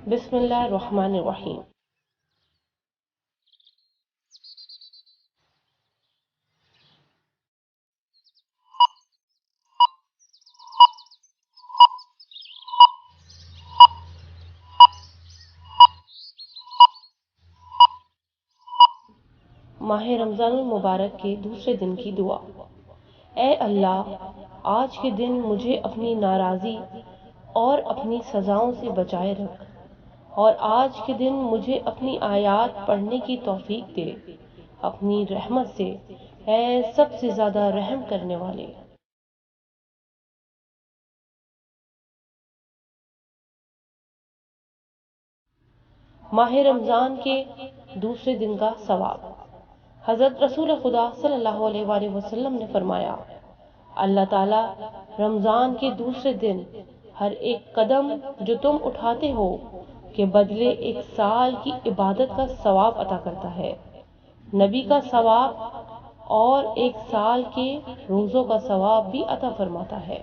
بسم اللہ الرحمن الرحیم۔ ماہ رمضان المبارک کے دوسرے دن کی دعا۔ اے اللہ، آج کے دن مجھے اپنی ناراضی اور اپنی سزاؤں سے بچائے رکھ، اور آج کے دن مجھے اپنی آیات پڑھنے کی توفیق دے، اپنی رحمت سے، اے سب سے زیادہ رحم کرنے والے۔ ماہ رمضان کے دوسرے دن کا ثواب۔ حضرت رسول خدا صلی اللہ علیہ وآلہ وسلم نے فرمایا، اللہ تعالیٰ رمضان کے دوسرے دن ہر ایک قدم جو تم اٹھاتے ہو کے بدلے 1 سال کی عبادت کا ثواب عطا کرتا ہے، نبی کا ثواب اور 1 سال کے روزوں کا ثواب بھی عطا فرماتا ہے۔